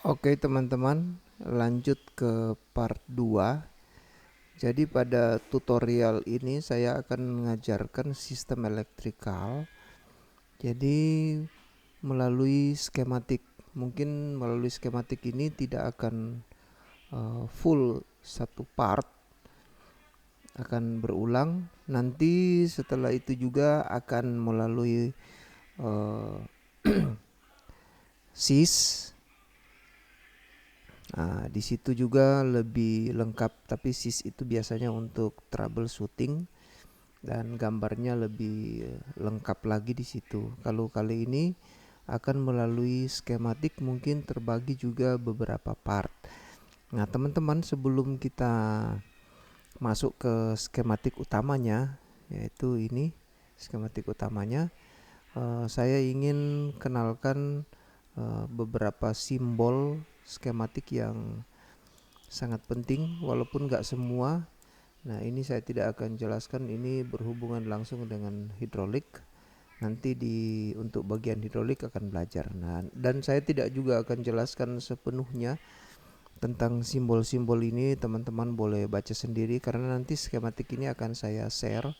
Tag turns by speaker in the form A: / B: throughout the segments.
A: Oke teman-teman, lanjut ke part 2. Jadi pada tutorial ini saya akan mengajarkan sistem elektrikal. Jadi melalui skematik. Mungkin melalui skematik ini tidak akan full satu part, akan berulang. Nanti setelah itu juga akan melalui eh, SIS. Nah, di situ juga lebih lengkap, tapi SIS itu biasanya untuk troubleshooting dan gambarnya lebih lengkap lagi di situ. Kalau kali ini akan melalui skematik, mungkin terbagi juga beberapa part. Nah, teman-teman, sebelum kita masuk ke skematik utamanya, yaitu ini skematik utamanya, saya ingin kenalkan beberapa simbol skematik yang sangat penting, walaupun nggak semua. Nah, ini saya tidak akan jelaskan, ini berhubungan langsung dengan hidrolik. Nanti untuk bagian hidrolik akan belajar. Nah, dan saya tidak juga akan jelaskan sepenuhnya tentang simbol-simbol ini. Teman-teman boleh baca sendiri karena nanti skematik ini akan saya share.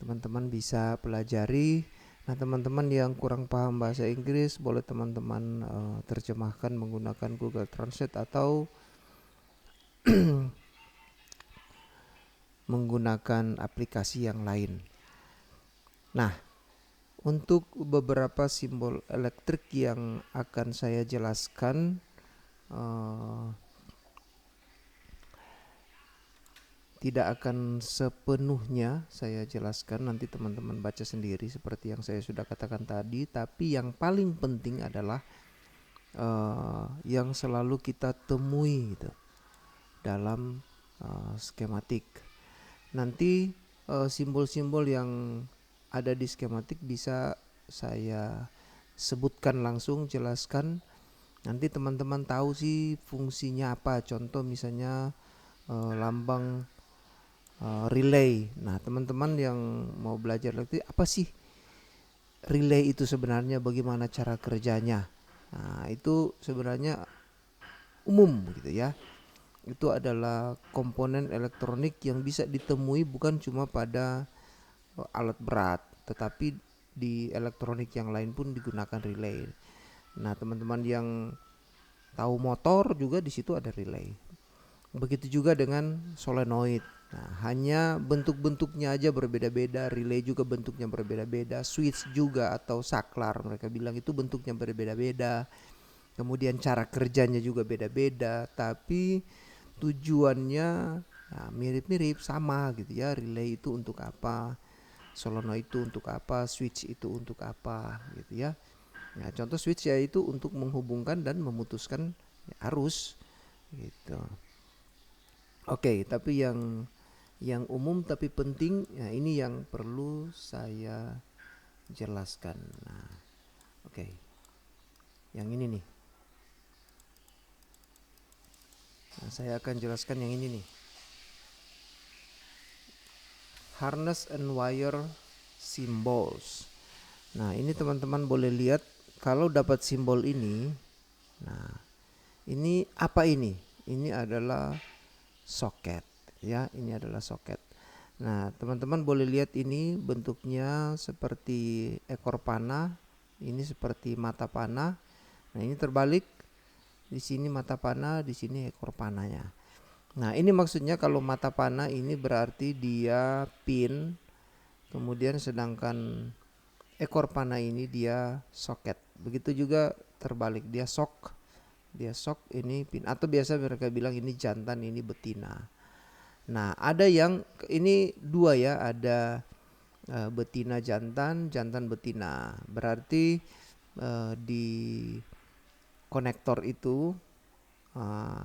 A: Teman-teman bisa pelajari. Nah, teman-teman yang kurang paham bahasa Inggris boleh teman-teman terjemahkan menggunakan Google Translate atau menggunakan aplikasi yang lain. Nah, untuk beberapa simbol elektrik yang akan saya jelaskan, eh, tidak akan sepenuhnya saya jelaskan, nanti teman-teman baca sendiri seperti yang saya sudah katakan tadi. Tapi yang paling penting adalah yang selalu kita temui gitu, dalam skematik. Nanti simbol-simbol yang ada di skematik bisa saya sebutkan langsung, jelaskan. Nanti teman-teman tahu sih fungsinya apa. Contoh misalnya lambang relay. Nah, teman-teman yang mau belajar elektrik, apa sih relay itu sebenarnya, bagaimana cara kerjanya? Nah, itu sebenarnya umum gitu ya. Itu adalah komponen elektronik yang bisa ditemui bukan cuma pada alat berat, tetapi di elektronik yang lain pun digunakan relay. Nah, teman-teman yang tahu motor juga di situ ada relay. Begitu juga dengan solenoid. Nah, hanya bentuk-bentuknya aja berbeda-beda, relay juga bentuknya berbeda-beda, switch juga atau saklar mereka bilang itu bentuknya berbeda-beda. Kemudian cara kerjanya juga beda-beda, tapi tujuannya nah, mirip-mirip sama gitu ya. Relay itu untuk apa? Solenoid itu untuk apa? Switch itu untuk apa? Gitu ya. Nah, contoh switch ya itu untuk menghubungkan dan memutuskan arus gitu. Oke, tapi yang umum tapi penting, ya ini yang perlu saya jelaskan. Nah, oke. Yang ini nih. Nah, saya akan jelaskan yang ini nih. Harness and wire symbols. Nah, ini teman-teman boleh lihat kalau dapat simbol ini. Nah, ini apa ini? Ini adalah soket ya, ini adalah soket. Nah, teman-teman boleh lihat ini bentuknya seperti ekor panah, ini seperti mata panah. Nah, ini terbalik. Di sini mata panah, di sini ekor panahnya. Nah, ini maksudnya kalau mata panah ini berarti dia pin, kemudian sedangkan ekor panah ini dia soket. Begitu juga terbalik, dia sok. Dia sok ini pin, atau biasa mereka bilang ini jantan, ini betina. Nah, ada yang ini dua ya, ada betina jantan, jantan betina. Berarti di konektor itu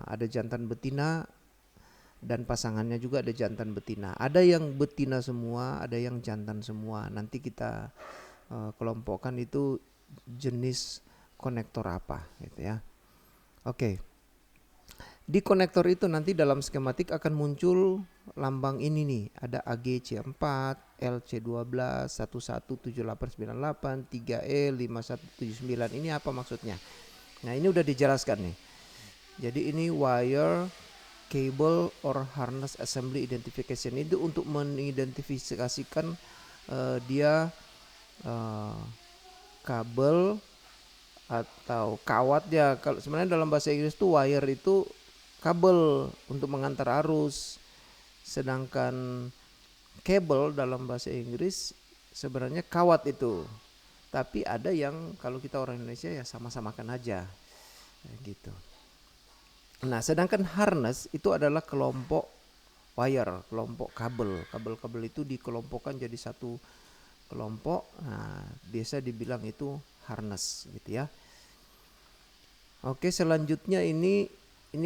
A: ada jantan betina dan pasangannya juga ada jantan betina. Ada yang betina semua, ada yang jantan semua. Nanti kita kelompokkan itu jenis konektor apa gitu ya. Oke. Di konektor itu nanti dalam skematik akan muncul lambang ini nih. Ada AGC4, LC12, 1178798, 3E5179. Ini apa maksudnya? Nah, ini udah dijelaskan nih. Jadi ini wire cable or harness assembly identification, itu untuk mengidentifikasikan dia kabel atau kawat ya. Kalau sebenarnya dalam bahasa Inggris tuh wire itu kabel untuk mengantar arus, sedangkan cable dalam bahasa Inggris sebenarnya kawat itu. Tapi ada yang kalau kita orang Indonesia ya sama-samakan aja gitu. Nah, sedangkan harness itu adalah kelompok wire, kelompok kabel. Kabel-kabel itu dikelompokkan jadi satu kelompok. Nah, biasa dibilang itu harness gitu ya. Oke, selanjutnya ini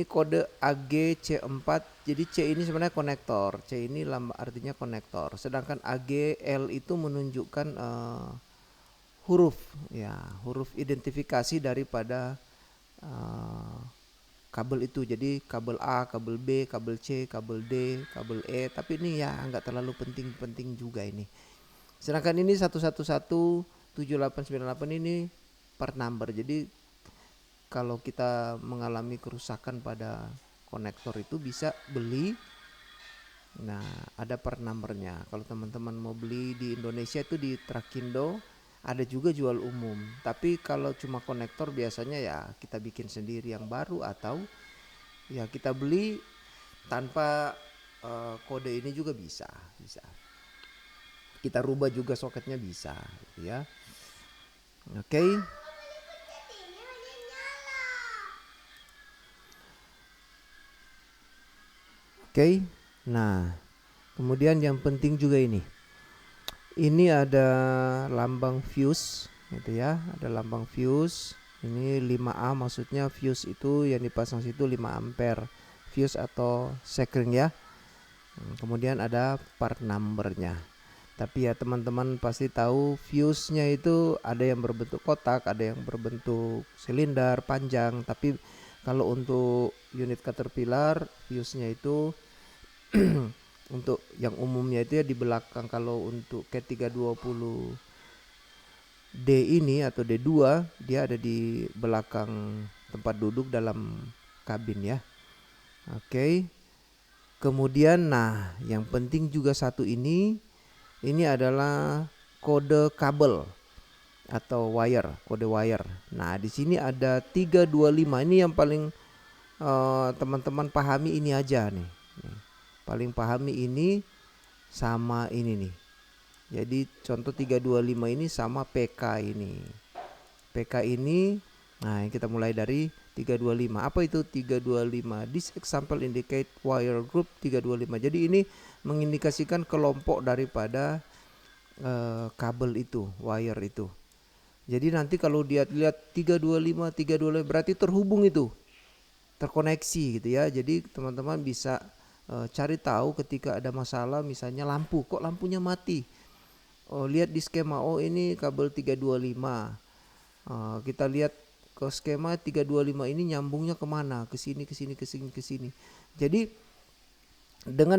A: kode AGC4. Jadi C ini sebenarnya konektor. C ini artinya konektor. Sedangkan AGL itu menunjukkan huruf ya, huruf identifikasi daripada kabel itu. Jadi kabel A, kabel B, kabel C, kabel D, kabel E. Tapi ini ya nggak terlalu penting juga ini. Sedangkan ini 1117898 ini part number. Jadi kalau kita mengalami kerusakan pada konektor itu bisa beli. Nah, ada part numbernya. Kalau teman-teman mau beli di Indonesia itu di Trakindo, ada juga jual umum. Tapi kalau cuma konektor biasanya ya kita bikin sendiri yang baru, atau ya kita beli tanpa kode ini juga bisa. Kita rubah juga soketnya bisa gitu ya. Oke. Oke. Nah, kemudian yang penting juga ini. Ini ada lambang fuse gitu ya, ada lambang fuse. Ini 5A, maksudnya fuse itu yang dipasang situ 5 ampere fuse atau sekring ya. Kemudian ada part numbernya. Tapi ya teman-teman pasti tahu fuse-nya itu ada yang berbentuk kotak, ada yang berbentuk silinder panjang. Tapi kalau untuk unit Caterpillar fuse-nya itu untuk yang umumnya itu ya di belakang. Kalau untuk K320D ini atau D2 dia ada di belakang tempat duduk dalam kabin ya. Oke. Kemudian nah yang penting juga satu ini adalah kode kabel atau wire, kode wire. Nah, di sini ada 325. Ini yang paling teman-teman pahami ini aja nih. Paling pahami ini sama ini nih. Jadi contoh 325 ini sama PK ini. PK ini, nah kita mulai dari 325. Apa itu 325? This example indicate wire group 325. Jadi ini mengindikasikan kelompok daripada kabel itu, wire itu. Jadi nanti kalau dia lihat 325 berarti terhubung itu, terkoneksi gitu ya. Jadi teman-teman bisa cari tahu ketika ada masalah, misalnya lampu, kok lampunya mati. Oh, lihat di skema, oh ini kabel 325. Kita lihat ke skema 325 ini nyambungnya kemana, ke sini. Jadi dengan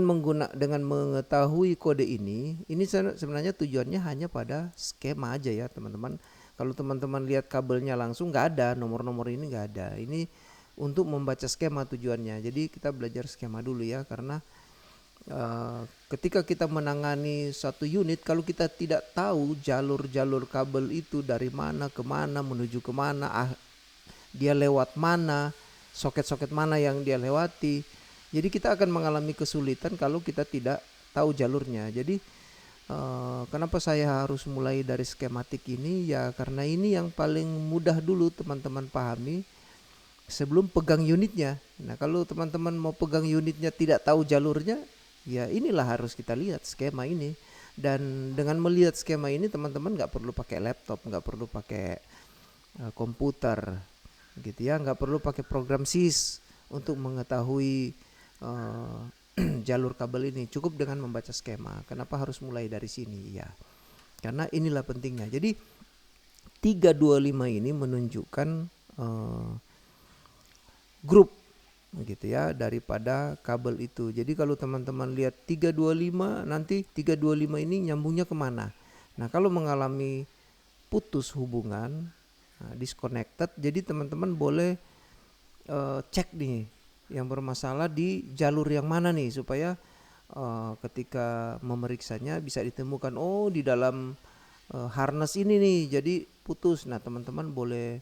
A: mengetahui kode ini sebenarnya tujuannya hanya pada skema aja ya teman-teman. Kalau teman-teman lihat kabelnya langsung nggak ada, nomor-nomor ini nggak ada. Ini untuk membaca skema tujuannya. Jadi kita belajar skema dulu ya, karena ketika kita menangani satu unit, kalau kita tidak tahu jalur-jalur kabel itu dari mana ke mana, menuju ke mana, dia lewat mana, soket-soket mana yang dia lewati, jadi kita akan mengalami kesulitan kalau kita tidak tahu jalurnya. Jadi kenapa saya harus mulai dari skematik ini ya, karena ini yang paling mudah dulu teman-teman pahami sebelum pegang unitnya. Nah, kalau teman-teman mau pegang unitnya tidak tahu jalurnya, ya inilah harus kita lihat skema ini. Dan dengan melihat skema ini teman-teman nggak perlu pakai laptop, nggak perlu pakai komputer gitu ya, nggak perlu pakai program SIS untuk mengetahui jalur kabel ini. Cukup dengan membaca skema. Kenapa harus mulai dari sini ya, karena inilah pentingnya. Jadi 325 ini menunjukkan grup gitu ya daripada kabel itu. Jadi kalau teman-teman lihat 325, nanti 325 ini nyambungnya kemana. Nah, kalau mengalami putus hubungan, disconnected. Jadi teman-teman boleh cek nih yang bermasalah di jalur yang mana nih, supaya ketika memeriksanya bisa ditemukan, oh di dalam harness ini nih jadi putus. Nah teman-teman boleh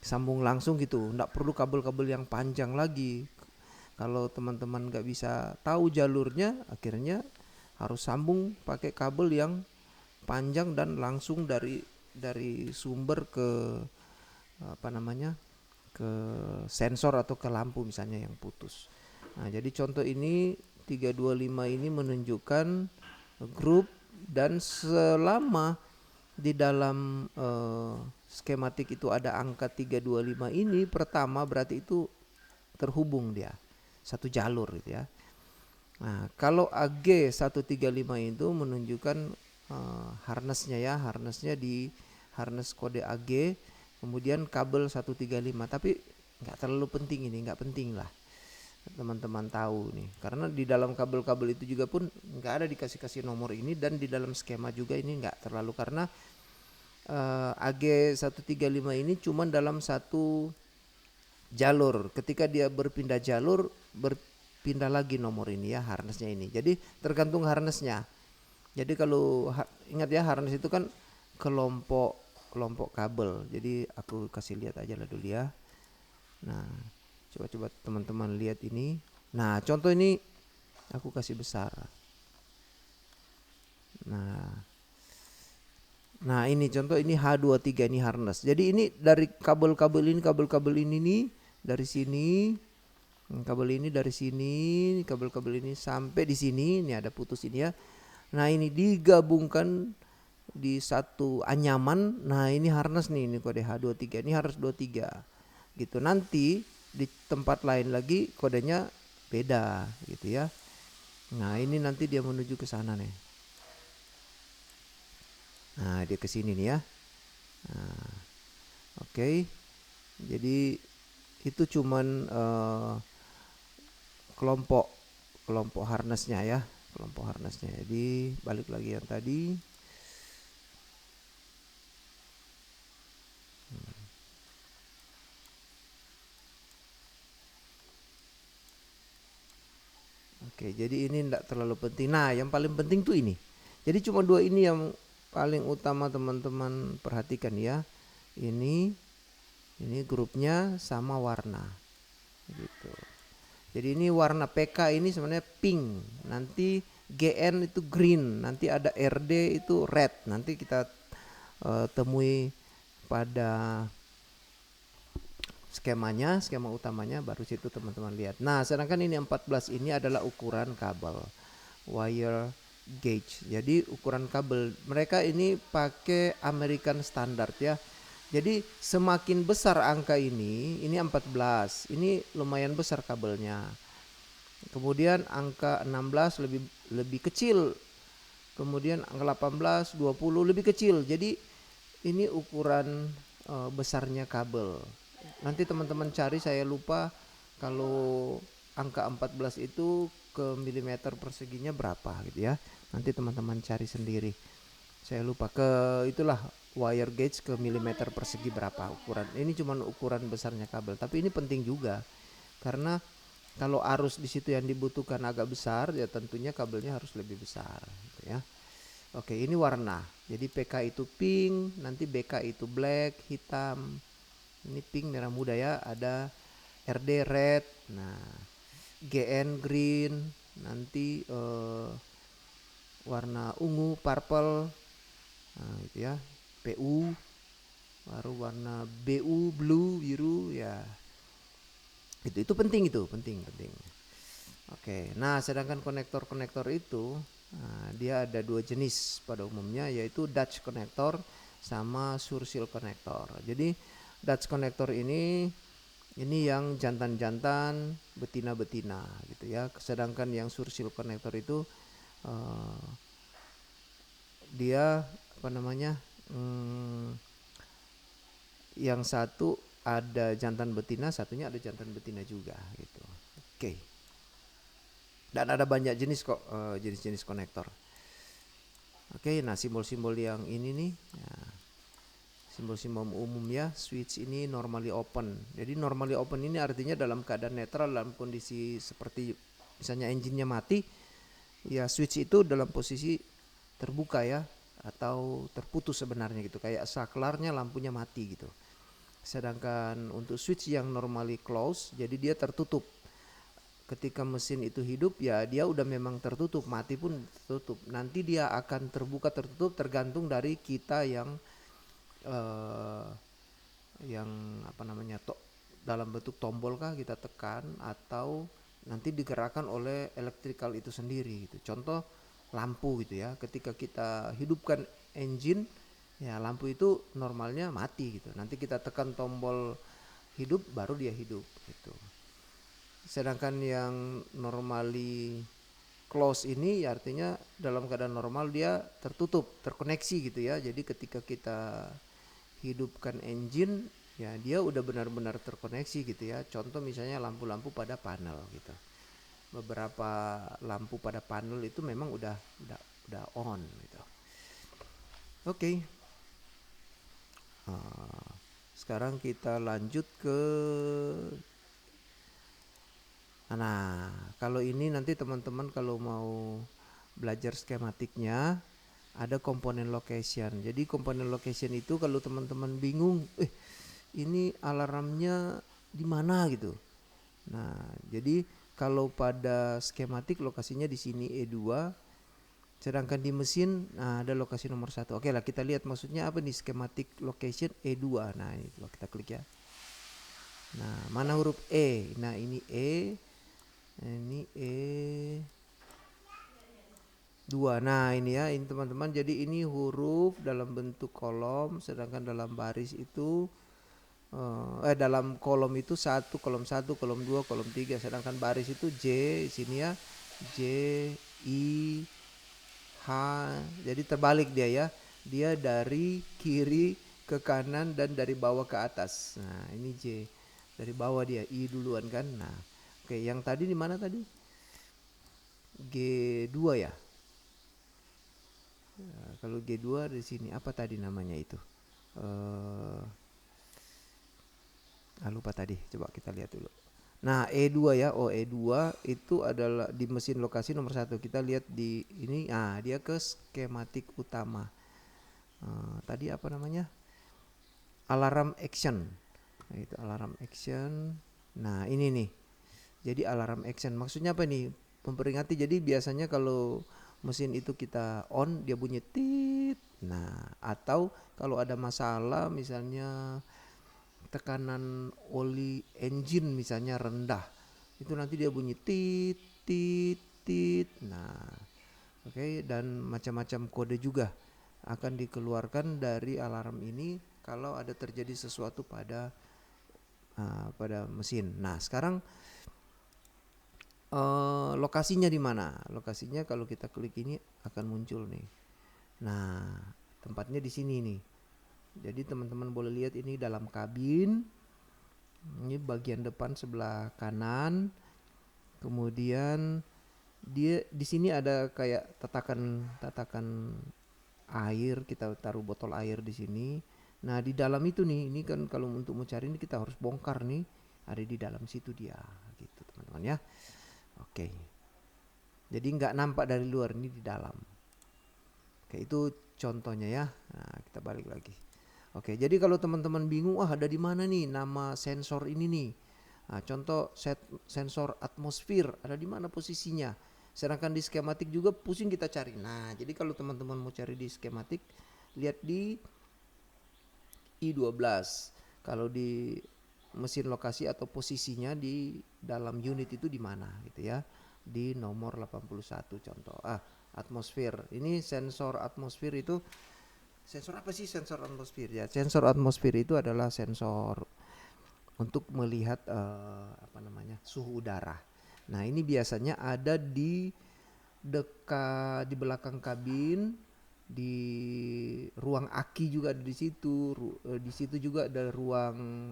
A: sambung langsung gitu, nggak perlu kabel-kabel yang panjang lagi. Kalau teman-teman nggak bisa tahu jalurnya, akhirnya harus sambung pakai kabel yang panjang dan langsung dari sumber ke apa namanya, ke sensor atau ke lampu misalnya yang putus. Nah, jadi contoh ini 325 ini menunjukkan grup, dan selama di dalam skematik itu ada angka 325 ini pertama, berarti itu terhubung dia satu jalur gitu ya. Nah, kalau AG 135 itu menunjukkan harnessnya ya, harnessnya di harness kode AG, kemudian kabel 135. Tapi nggak terlalu penting ini, nggak penting lah teman-teman tahu nih, karena di dalam kabel-kabel itu juga pun nggak ada dikasih nomor ini, dan di dalam skema juga ini nggak terlalu, karena AG 135 ini cuma dalam satu jalur. Ketika dia berpindah jalur, berpindah lagi nomor ini ya, harnessnya ini. Jadi tergantung harnessnya. Jadi kalau ingat ya, harness itu kan kelompok kabel. Jadi aku kasih lihat aja lah dulu ya. Nah, coba teman-teman lihat ini. Nah, contoh ini aku kasih besar. Nah ini contoh, ini H23 ini harness. Jadi ini dari kabel-kabel ini nih, dari sini, kabel ini dari sini, kabel-kabel ini sampai di sini, ini ada putus ini ya. Nah ini digabungkan di satu anyaman. Nah ini harness nih, ini kode H23, ini harus 23 gitu. Nanti di tempat lain lagi kodenya beda gitu ya. Nah ini nanti dia menuju ke sana nih. Nah dia ke sini nih ya. Nah, oke. Jadi itu cuman kelompok harnessnya ya, kelompok harnessnya. Jadi balik lagi yang tadi. Oke, jadi ini enggak terlalu penting. Nah, yang paling penting tuh ini. Jadi cuma dua ini yang paling utama teman-teman perhatikan ya. Ini grupnya sama warna. Gitu. Jadi ini warna PK ini sebenarnya pink. Nanti GN itu green. Nanti ada RD itu red. Nanti kita temui pada skemanya, skema utamanya, baru situ teman-teman lihat. Nah, sedangkan ini 14 ini adalah ukuran kabel wire gauge. Jadi ukuran kabel mereka ini pakai American Standard ya. Jadi semakin besar angka ini 14, ini lumayan besar kabelnya. Kemudian angka 16 lebih kecil. Kemudian angka 18, 20 lebih kecil. Jadi ini ukuran besarnya kabel. Nanti teman-teman cari, saya lupa kalau angka 14 itu ke milimeter perseginya berapa gitu ya. Nanti teman-teman cari sendiri. Saya lupa itulah wire gauge ke milimeter persegi berapa ukuran. Ini cuma ukuran besarnya kabel, tapi ini penting juga karena kalau arus di situ yang dibutuhkan agak besar, ya tentunya kabelnya harus lebih besar gitu ya. Oke, ini warna. Jadi PK itu pink, nanti BK itu black, hitam. Ini pink merah muda ya, ada RD red, nah GN green, nanti warna ungu purple, nah itu ya, PU, baru warna BU blue biru ya. Itu penting, penting. Oke, nah sedangkan konektor itu dia ada dua jenis pada umumnya, yaitu Dutch connector sama Sursil connector. Jadi Dutch connector ini yang jantan-jantan, betina-betina gitu ya. Sedangkan yang Sursil connector itu dia apa namanya? Yang satu ada jantan betina, satunya ada jantan betina juga gitu. Oke. Dan ada banyak jenis kok, jenis-jenis konektor. Oke, nah simbol-simbol yang ini nih. Ya. Simbol-simbol umum ya, switch ini normally open. Jadi normally open ini artinya dalam keadaan netral, dalam kondisi seperti misalnya engine-nya mati, ya switch itu dalam posisi terbuka ya, atau terputus sebenarnya gitu, kayak saklarnya lampunya mati gitu. Sedangkan untuk switch yang normally close, jadi dia tertutup. Ketika mesin itu hidup ya dia udah memang tertutup, mati pun tertutup. Nanti dia akan terbuka tertutup tergantung dari kita eh, yang apa namanya dalam bentuk tombol kah kita tekan, atau nanti digerakkan oleh electrical itu sendiri gitu. Contoh lampu gitu ya, ketika kita hidupkan engine ya lampu itu normalnya mati gitu, nanti kita tekan tombol hidup baru dia hidup gitu. Sedangkan yang normally close ini ya artinya dalam keadaan normal dia tertutup, terkoneksi gitu ya. Jadi ketika kita hidupkan engine ya dia udah benar-benar terkoneksi gitu ya. Contoh misalnya lampu-lampu pada panel gitu. Beberapa lampu pada panel itu memang udah on gitu. Oke. Sekarang kita lanjut ke nah, kalau ini nanti teman-teman kalau mau belajar skematiknya ada komponen location. Jadi komponen location itu kalau teman-teman bingung, ini alarmnya di mana gitu. Nah, jadi kalau pada skematik lokasinya di sini E2, sedangkan di mesin nah ada lokasi nomor 1. Oke lah, kita lihat maksudnya apa nih skematik location E2. Nah, itu kita klik ya. Nah, mana huruf E? Nah, ini E. Ini E2. Nah, ini ya, ini teman-teman. Jadi ini huruf dalam bentuk kolom, sedangkan dalam baris itu dalam kolom itu kolom 1, kolom 2, kolom 3, sedangkan baris itu J sini ya. J, I, H. Jadi terbalik dia ya. Dia dari kiri ke kanan dan dari bawah ke atas. Nah, ini J. Dari bawah dia, I duluan kan. Nah, oke, yang tadi di mana tadi? G2 ya. Nah, kalau G2 di sini apa tadi namanya itu? Lupa tadi. Coba kita lihat dulu. Nah, E2 ya. Oh, E2 itu adalah di mesin lokasi nomor 1. Kita lihat di ini. Ah, dia ke skematik utama. Tadi apa namanya? Alarm action. Nah, itu alarm action. Nah, ini nih. Jadi alarm action maksudnya apa nih? Memperingati. Jadi biasanya kalau mesin itu kita on dia bunyi tit. Nah, atau kalau ada masalah misalnya tekanan oli engine misalnya rendah, itu nanti dia bunyi tit tit tit. Nah, oke, dan macam-macam kode juga akan dikeluarkan dari alarm ini kalau ada terjadi sesuatu pada mesin. Nah, sekarang lokasinya di mana? Lokasinya kalau kita klik ini akan muncul nih. Nah, tempatnya di sini nih. Jadi teman-teman boleh lihat ini dalam kabin. Ini bagian depan sebelah kanan. Kemudian dia di sini ada kayak tatakan air, kita taruh botol air di sini. Nah, di dalam itu nih, ini kan kalau untuk mencari ini kita harus bongkar nih. Ada di dalam situ dia, gitu teman-teman ya. Oke. Jadi nggak nampak dari luar, ini di dalam. Oke, itu contohnya ya. Nah, kita balik lagi. Oke, jadi kalau teman-teman bingung, ada di mana nih nama sensor ini nih? Nah, contoh sensor atmosfer ada di mana posisinya? Sedangkan di skematik juga pusing kita cari. Nah, jadi kalau teman-teman mau cari di skematik, lihat di I12. Kalau di mesin lokasi atau posisinya di dalam unit itu di mana gitu ya. Di nomor 81 contoh. Atmosfer. Ini sensor atmosfer itu sensor apa sih sensor atmosfer ya? Sensor atmosfer itu adalah sensor untuk melihat suhu udara. Nah, ini biasanya ada di dekat di belakang kabin, di ruang aki juga ada di situ. Di situ juga ada ruang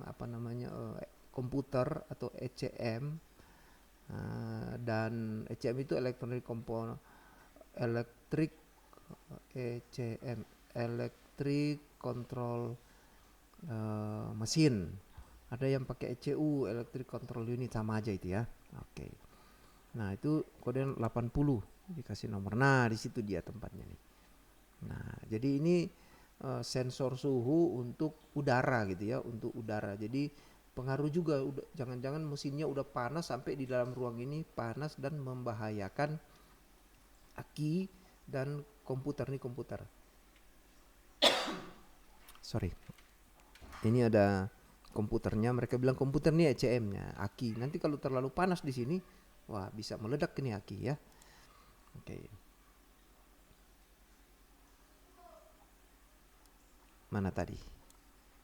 A: komputer atau ECM. Dan ECM itu electronic component, electric ECM electric control mesin, ada yang pakai ECU, electric control unit, sama aja itu ya. Oke. Nah, itu kode 80 dikasih nomor. Nah, di situ dia tempatnya nih. Nah, jadi ini sensor suhu untuk udara gitu ya, untuk udara. Jadi pengaruh juga, jangan-jangan mesinnya udah panas sampai di dalam ruang ini panas dan membahayakan aki dan komputer nih, komputer. Sorry. Ini ada komputernya, mereka bilang komputer nih ECM-nya, aki. Nanti kalau terlalu panas di sini, wah bisa meledak ini aki ya. Oke. Mana tadi?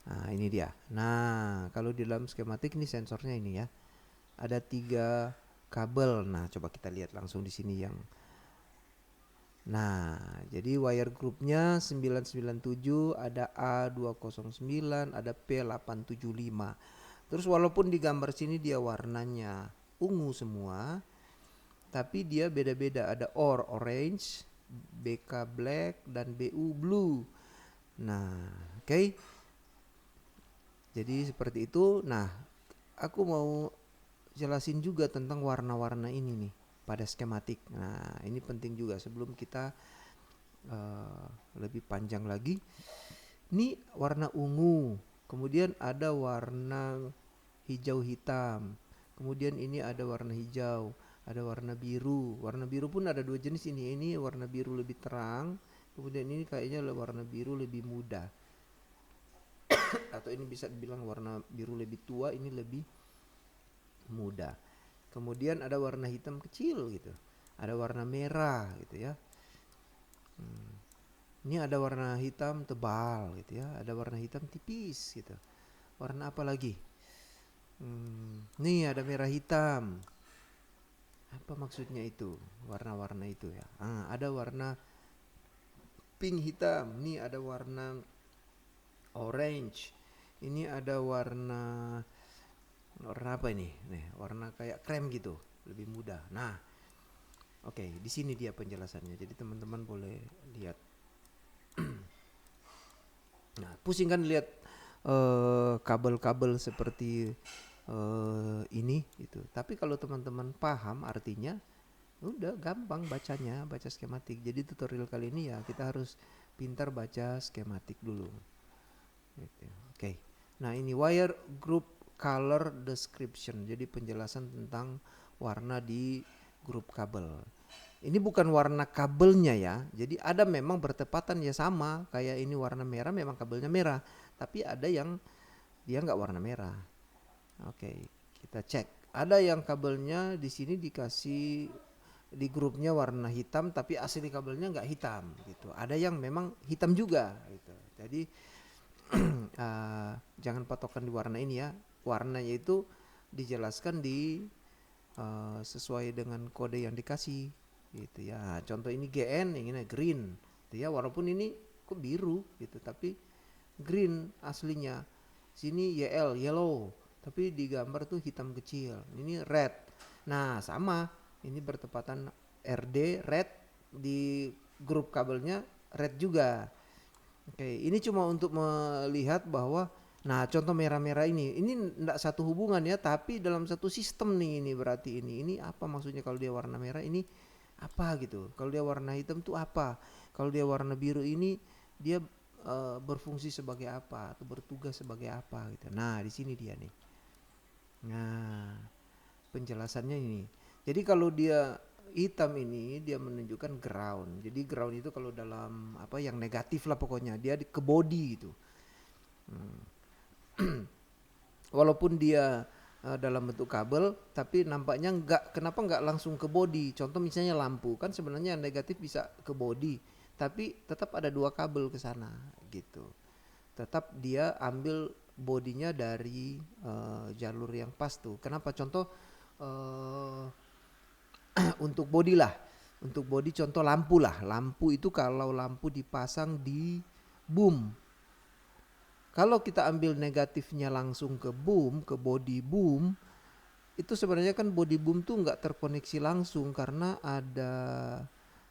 A: Nah, ini dia. Nah, kalau di dalam skematik ini sensornya ini ya. Ada 3 kabel. Nah, coba kita lihat langsung di sini yang. Nah, jadi wire groupnya 997, ada A209, ada P875. Terus walaupun di gambar sini dia warnanya ungu semua, tapi dia beda-beda. Ada orange, BK black, dan BU blue. Nah, oke. Jadi seperti itu. Nah, aku mau jelasin juga tentang warna-warna ini nih pada skematik. Nah, ini penting juga sebelum kita lebih panjang lagi. Ini warna ungu, kemudian ada warna hijau hitam, kemudian ini ada warna hijau, ada warna biru. Warna biru pun ada 2 jenis ini. Ini warna biru lebih terang, kemudian ini kayaknya warna biru lebih muda. Atau ini bisa dibilang warna biru lebih tua, ini lebih muda. Kemudian ada warna hitam kecil gitu, ada warna merah gitu ya. Ini ada warna hitam tebal gitu ya, ada warna hitam tipis gitu. Warna apa lagi? Nih ada merah hitam. Apa maksudnya itu? Warna-warna itu ya. Ada warna pink hitam. Nih ada warna orange. Ini ada warna apa ini? Nih, warna kayak krem gitu, lebih muda. Nah, oke, di sini dia penjelasannya. Jadi teman-teman boleh lihat. Nah, pusing kan lihat kabel-kabel seperti ini gitu. Tapi kalau teman-teman paham artinya, udah gampang bacanya, baca skematik. Jadi tutorial kali ini ya kita harus pintar baca skematik dulu. Gitu. Oke. Nah, ini wire group color description. Jadi penjelasan tentang warna di grup kabel. Ini bukan warna kabelnya ya. Jadi ada memang bertepatan ya, sama kayak ini warna merah, memang kabelnya merah. Tapi ada yang dia nggak warna merah. Oke, kita cek. Ada yang kabelnya di sini dikasih di grupnya warna hitam, tapi asli kabelnya nggak hitam gitu. Ada yang memang hitam juga gitu. Jadi jangan patokan di warna ini ya. Warnanya itu dijelaskan di sesuai dengan kode yang dikasih gitu ya. Contoh ini GN, yang ini green gitu ya. Walaupun ini kok biru gitu, tapi green aslinya. Sini YL, yellow, tapi di gambar tuh hitam kecil. Ini red. Nah, sama. Ini bertepatan RD red, di grup kabelnya red juga. Oke, ini cuma untuk melihat bahwa, nah contoh merah-merah ini enggak satu hubungan ya, tapi dalam satu sistem nih. Ini berarti ini apa maksudnya kalau dia warna merah ini apa gitu. Kalau dia warna hitam tuh apa. Kalau dia warna biru ini dia berfungsi sebagai apa atau bertugas sebagai apa gitu. Nah, di sini dia nih. Nah, penjelasannya ini. Jadi kalau dia hitam ini dia menunjukkan ground. Jadi ground itu kalau dalam apa yang negatif lah pokoknya, dia ke body gitu. Walaupun dia dalam bentuk kabel, tapi nampaknya kenapa nggak langsung ke body. Contoh misalnya lampu, kan sebenarnya yang negatif bisa ke body, tapi tetap ada 2 kabel ke sana gitu. Tetap dia ambil bodinya dari jalur yang pas tuh. Kenapa? Contoh untuk body lah. Untuk body contoh lampu lah. Lampu itu kalau lampu dipasang di boom, kalau kita ambil negatifnya langsung ke boom, ke body boom, itu sebenarnya kan body boom tuh nggak terkoneksi langsung karena ada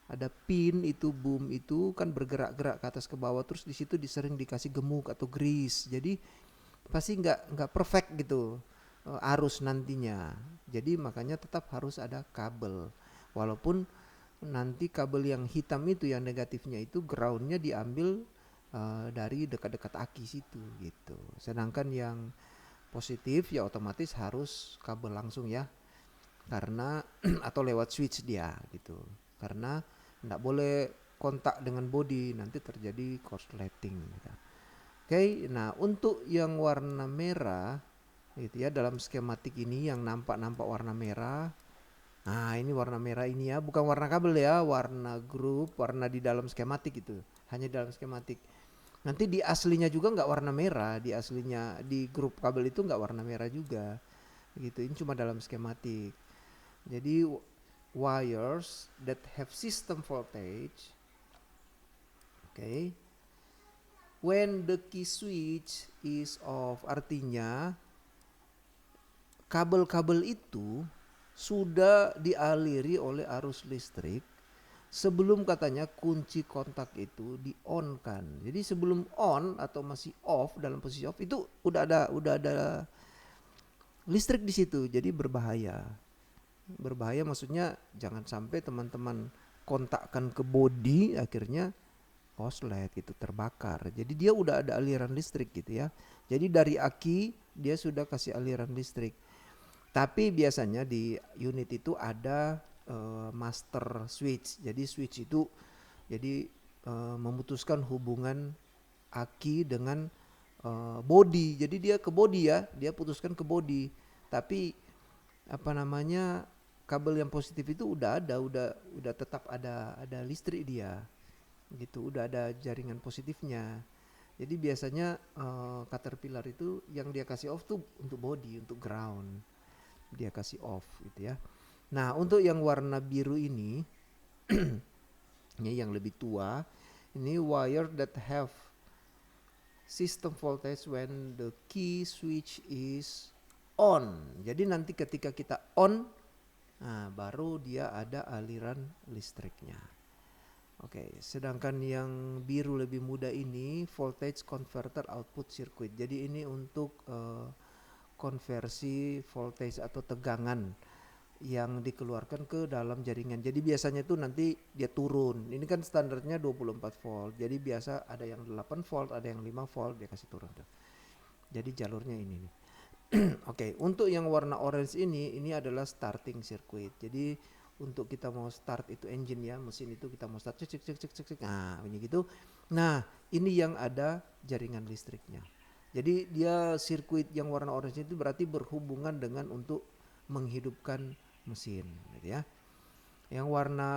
A: ada pin itu, boom itu kan bergerak-gerak ke atas ke bawah, terus di situ disering dikasih gemuk atau grease, jadi pasti nggak perfect gitu arus nantinya. Jadi makanya tetap harus ada kabel, walaupun nanti kabel yang hitam itu yang negatifnya itu groundnya diambil dari dekat-dekat aki situ gitu, sedangkan yang positif ya otomatis harus kabel langsung ya, karena atau lewat switch dia gitu, karena tidak boleh kontak dengan body, nanti terjadi korsleting gitu. Oke, nah untuk yang warna merah gitu ya, dalam skematik ini yang nampak warna merah. Nah, ini warna merah ini ya, bukan warna kabel ya, warna grup, warna di dalam skematik itu. Hanya dalam skematik. Nanti di aslinya juga nggak warna merah, di aslinya di grup kabel itu nggak warna merah juga. Gitu, ini cuma dalam skematik. Jadi wires that have system voltage, okay, when the key switch is off, artinya kabel-kabel itu sudah dialiri oleh arus listrik sebelum katanya kunci kontak itu di on kan. Jadi sebelum on atau masih off, dalam posisi off itu udah ada listrik di situ. Jadi berbahaya. Berbahaya maksudnya jangan sampai teman-teman kontakkan ke body akhirnya korslet gitu, terbakar. Jadi dia udah ada aliran listrik gitu ya. Jadi dari aki dia sudah kasih aliran listrik. Tapi biasanya di unit itu ada master switch. Jadi switch itu jadi memutuskan hubungan aki dengan body. Jadi dia ke body ya, dia putuskan ke body. Tapi apa namanya, kabel yang positif itu udah tetap ada listrik dia. Gitu, udah ada jaringan positifnya. Jadi biasanya Caterpillar itu yang dia kasih off tuh untuk body, untuk ground. Dia kasih off gitu ya. Nah, untuk yang warna biru ini yang lebih tua, ini wire that have system voltage when the key switch is on. Jadi nanti ketika kita on, nah baru dia ada aliran listriknya. Oke, sedangkan yang biru lebih muda ini voltage converter output circuit. Jadi ini untuk konversi voltage atau tegangan yang dikeluarkan ke dalam jaringan. Jadi biasanya itu nanti dia turun. Ini kan standarnya 24 volt. Jadi biasa ada yang 8 volt, ada yang 5 volt, dia kasih turun tuh. Jadi jalurnya ini nih. Oke, untuk yang warna orange ini adalah starting circuit. Jadi untuk kita mau start itu engine ya, mesin itu kita mau start cek cek cek cek cek. Nah, ini gitu. Nah, ini yang ada jaringan listriknya. Jadi dia sirkuit yang warna orange itu berarti berhubungan dengan untuk menghidupkan mesin gitu ya. Yang warna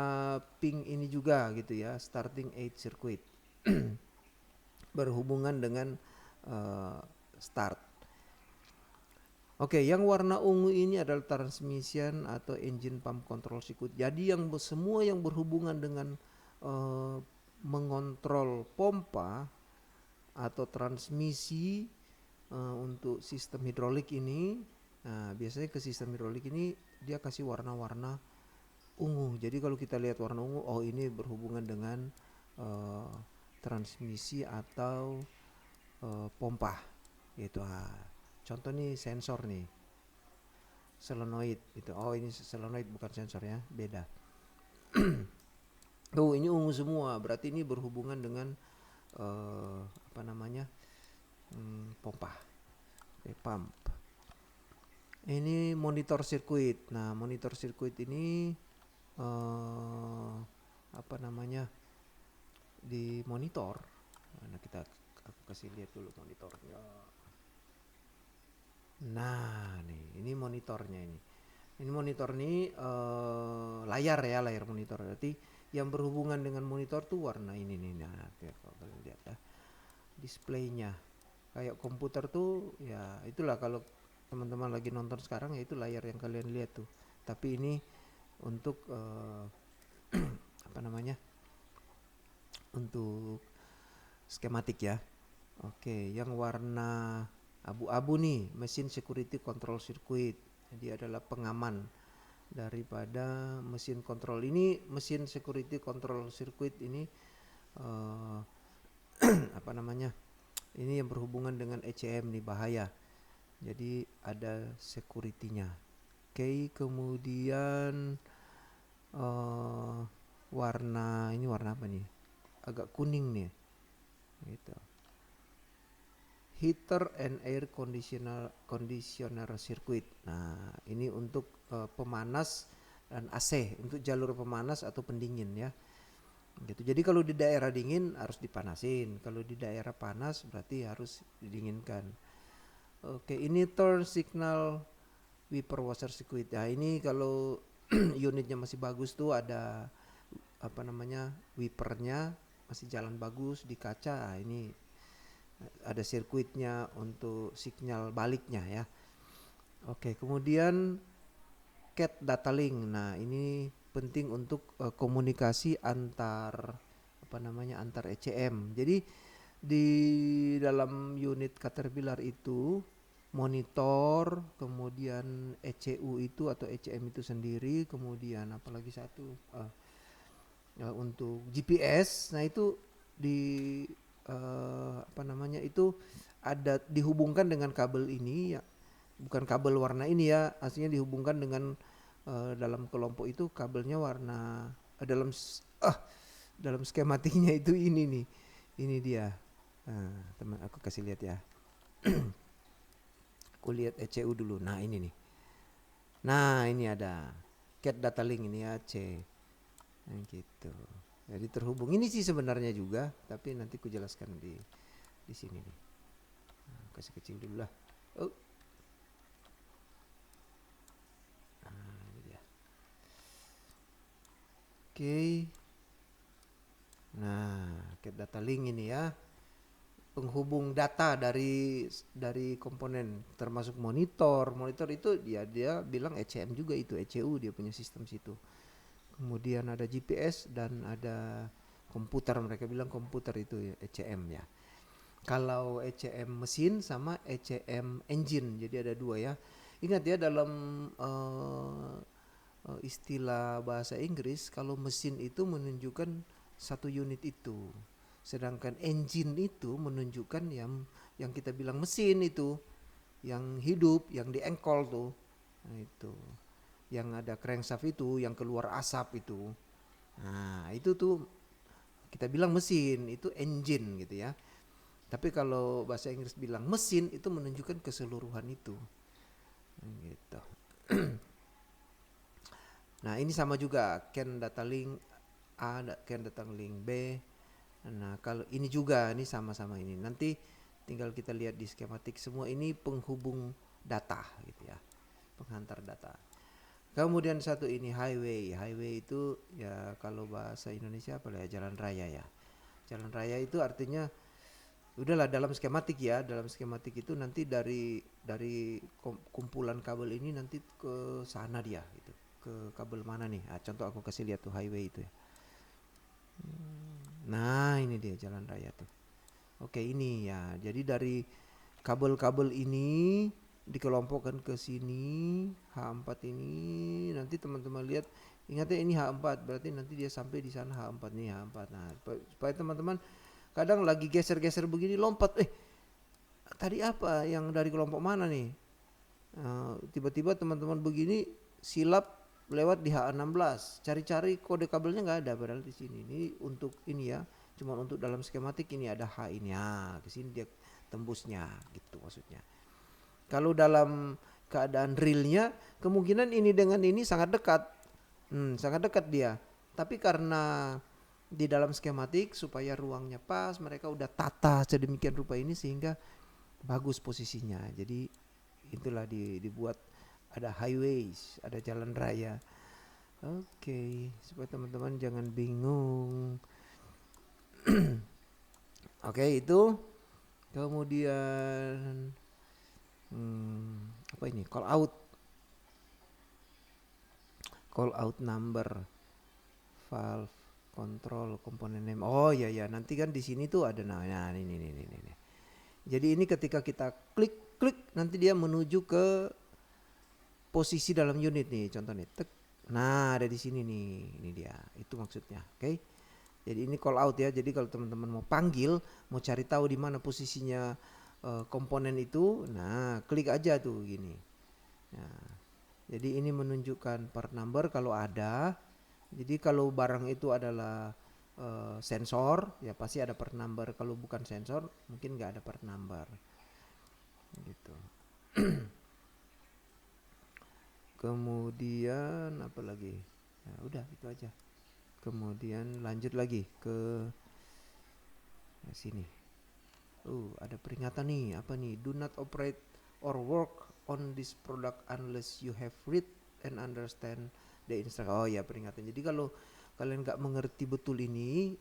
A: pink ini juga gitu ya, starting eight circuit. Berhubungan dengan start. Oke, yang warna ungu ini adalah transmission atau engine pump control circuit. Jadi yang semua yang berhubungan dengan mengontrol pompa atau transmisi untuk sistem hidrolik ini. Nah, biasanya ke sistem hidrolik ini dia kasih warna-warna ungu. Jadi kalau kita lihat warna ungu, oh ini berhubungan dengan transmisi atau pompa gitu. Contoh nih sensor nih, solenoid gitu. Oh ini solenoid bukan sensor ya, beda. Tuh ini ungu semua, berarti ini berhubungan dengan apa namanya, pompa, pump. Ini monitor sirkuit. Nah monitor sirkuit ini apa namanya, di monitor. Nah kita aku kasih lihat dulu monitornya. Nah nih ini monitornya ini. Ini monitor nih layar ya, layar monitor. Berarti yang berhubungan dengan monitor tuh warna ini nih. Nah kalau kalian lihat ya, displaynya kayak komputer tuh ya, itulah kalau teman-teman lagi nonton sekarang ya itu layar yang kalian lihat tuh. Tapi ini untuk apa namanya, untuk skematik ya. Oke, yang warna abu-abu nih mesin security control circuit. Jadi adalah pengaman daripada mesin kontrol. Ini mesin security control circuit ini uh, apa namanya? Ini yang berhubungan dengan ECM nih, bahaya. Jadi ada security-nya. Oke, kemudian uh, ini warna apa nih? Agak kuning nih. Gitu. Heater and air conditioner circuit. Nah, ini untuk pemanas dan AC, untuk jalur pemanas atau pendingin ya. Gitu. Jadi kalau di daerah dingin harus dipanasin, kalau di daerah panas berarti harus didinginkan. Oke, ini turn signal wiper washer circuit. Nah, ini kalau unitnya masih bagus tuh ada apa namanya, wipernya masih jalan bagus di kaca. Nah, ini ada sirkuitnya untuk sinyal baliknya ya. Oke, kemudian CAT data link. Nah, ini penting untuk komunikasi antar antar ECM. Jadi di dalam unit Caterpillar itu monitor, kemudian ECU itu atau ECM itu sendiri, kemudian apalagi satu untuk GPS. Nah, itu di itu ada dihubungkan dengan kabel ini ya, bukan kabel warna ini ya, aslinya dihubungkan dengan dalam kelompok itu kabelnya warna dalam skematiknya itu ini nih, ini dia. Nah, teman aku kasih lihat ya. Aku lihat ECU dulu. Nah, ini nih. Nah, ini ada CAT data link ini ya, C. Nah, gitu. Jadi terhubung ini sih sebenarnya juga, tapi nanti ku jelaskan di sini nih. Nah, kasih kecil dulu lah. Oh. Nah, ini dia. Oke. Nah, CAT data link ini ya. Penghubung data dari komponen termasuk monitor itu dia bilang ECM juga, itu ECU dia punya sistem situ. Kemudian ada GPS dan ada komputer, mereka bilang komputer itu ya, ECM ya. Kalau ECM mesin sama ECM engine, jadi ada dua ya. Ingat ya, dalam istilah bahasa Inggris, kalau mesin itu menunjukkan satu unit itu, sedangkan engine itu menunjukkan yang kita bilang mesin itu, yang hidup, yang diengkol tuh. Nah, itu yang ada crankshaft itu, yang keluar asap itu. Nah, itu tuh kita bilang mesin, itu engine gitu ya. Tapi kalau bahasa Inggris bilang mesin, itu menunjukkan keseluruhan itu. Gitu. Nah, ini sama juga CAN data link A, CAN data link B. Nah, kalau ini juga ini sama-sama ini. Nanti tinggal kita lihat di skematik, semua ini penghubung data gitu ya. Penghantar data. Kemudian satu ini highway. Highway itu ya kalau bahasa Indonesia apa ya, jalan raya ya. Jalan raya itu artinya udahlah dalam skematik ya. Dalam skematik itu nanti dari kumpulan kabel ini nanti ke sana dia gitu. Ke kabel mana nih? Nah, contoh aku kasih lihat tuh highway itu ya. Nah, ini dia jalan raya tuh. Oke, ini ya. Jadi dari kabel-kabel ini dikelompokkan ke sini, H4 ini. Nanti teman-teman lihat, ingat ya ini H4, berarti nanti dia sampai di sana H4 nih, H4. Nah, supaya teman-teman kadang lagi geser-geser begini lompat, tadi apa yang dari kelompok mana nih? Tiba-tiba teman-teman begini silap lewat di H16, cari-cari kode kabelnya nggak ada, padahal di sini. Ini untuk ini ya, cuma untuk dalam skematik ini ada H ini ya, ke sini dia tembusnya gitu maksudnya. Kalau dalam keadaan realnya kemungkinan ini dengan ini sangat dekat, sangat dekat dia. Tapi karena di dalam skematik supaya ruangnya pas, mereka udah tata sedemikian rupa ini sehingga bagus posisinya. Jadi itulah dibuat ada highways, ada jalan raya. Oke, supaya teman-teman jangan bingung. Oke, itu. Kemudian apa ini? Call out number, valve, control, komponen name. Oh ya, nanti kan di sini tuh ada ini. Jadi ini ketika kita klik nanti dia menuju ke posisi dalam unit nih, contoh nih, Nah, ada di sini nih. Ini dia. Itu maksudnya. Oke. Jadi ini call out ya. Jadi kalau teman-teman mau panggil, mau cari tahu di mana posisinya komponen itu, nah klik aja tuh gini. Nah, jadi ini menunjukkan part number kalau ada. Jadi kalau barang itu adalah sensor, ya pasti ada part number. Kalau bukan sensor, mungkin nggak ada part number. Gitu. Kemudian apa lagi? Ya udah itu aja. Kemudian lanjut lagi ke sini. Ada peringatan nih. Apa nih? Do not operate or work on this product unless you have read and understand the instruction. Oh ya, peringatan. Jadi kalau kalian nggak mengerti betul ini,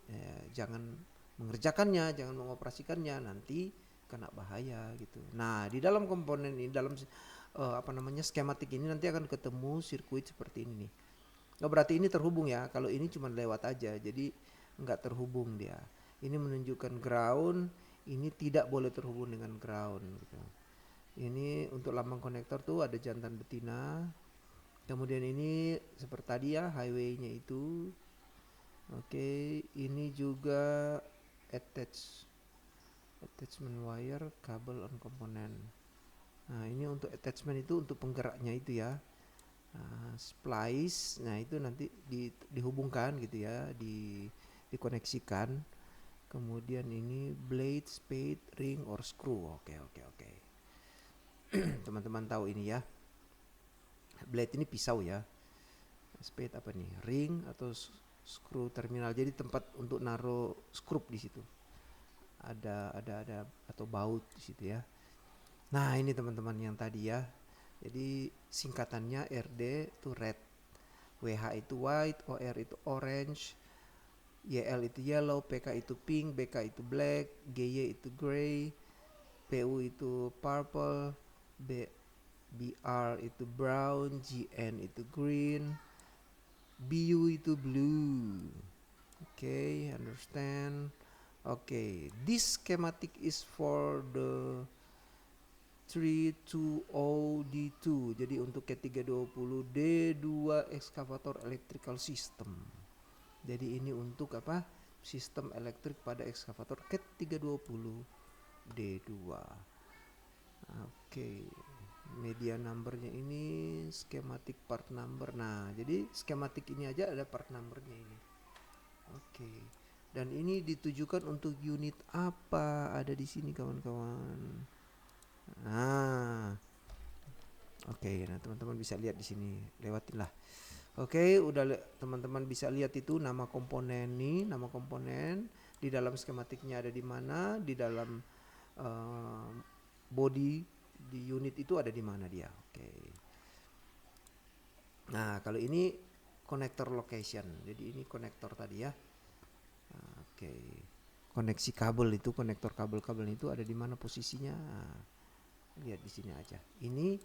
A: jangan mengerjakannya, jangan mengoperasikannya, nanti kena bahaya gitu. Nah, di dalam komponen ini, dalam apa namanya skematik ini nanti akan ketemu sirkuit seperti ini nih. Oh, berarti ini terhubung ya. Kalau ini cuma lewat aja, jadi nggak terhubung dia. Ini menunjukkan ground, ini tidak boleh terhubung dengan ground gitu. Ini untuk lambang konektor tuh ada jantan betina. Kemudian ini seperti tadi ya, highway-nya itu. Oke, ini juga attachment wire, kabel on komponen. Nah, ini untuk attachment itu untuk penggeraknya itu ya. Splice, nah itu nanti dihubungkan gitu ya, dikoneksikan. Kemudian ini blade, spade, ring, or screw. Oke. Teman-teman tahu ini ya. Blade ini pisau ya. Spade apa nih? Ring atau screw terminal. Jadi tempat untuk naruh skrup di situ. Ada atau baut di situ ya. Nah, ini teman-teman yang tadi ya. Jadi singkatannya RD itu red, WH itu white, OR itu orange, YL itu yellow, PK itu pink, BK itu black, GY itu gray, PU itu purple, BR itu brown, GN itu green, BU itu blue. Okay, understand? Okay, this schematic is for the 320D2. Jadi untuk K320D2 excavator electrical system. Jadi ini untuk apa? Sistem elektrik pada ekskavator K320D2. Oke. Media numbernya ini schematic part number. Nah, jadi schematic ini aja ada part numbernya ini. Oke. Dan ini ditujukan untuk unit apa? Ada di sini kawan-kawan. Nah, oke. Nah, teman-teman bisa lihat di sini. Lewatin lah. Oke, udah teman-teman bisa lihat itu nama komponen nih, nama komponen di dalam skematiknya ada di mana, di dalam body di unit itu ada di mana dia. Oke. Nah, kalau ini connector location. Jadi ini konektor tadi ya. Oke. Koneksi kabel itu, konektor kabel-kabel itu ada di mana posisinya? Nah, lihat di sini aja. Ini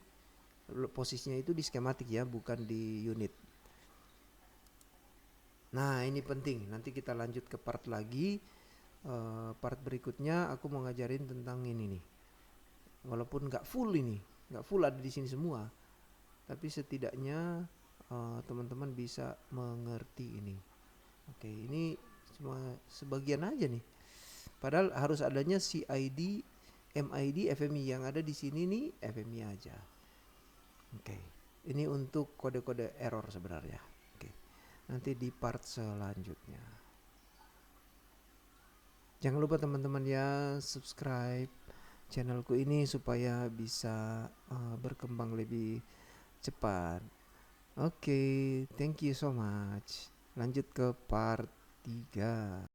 A: posisinya itu di skematik ya, bukan di unit. Nah, ini penting. Nanti kita lanjut ke part lagi. Part berikutnya aku mau ngajarin tentang ini nih. Walaupun nggak full ini, nggak full ada di sini semua, tapi setidaknya teman-teman bisa mengerti ini. Oke, ini cuma sebagian aja nih. Padahal harus adanya CID, MID, FMI. Yang ada di sini nih FMI aja. Oke, ini untuk kode-kode error sebenarnya. Oke, nanti di part selanjutnya. Jangan lupa teman-teman ya subscribe channelku ini supaya bisa berkembang lebih cepat. Oke, thank you so much. Lanjut ke part 3.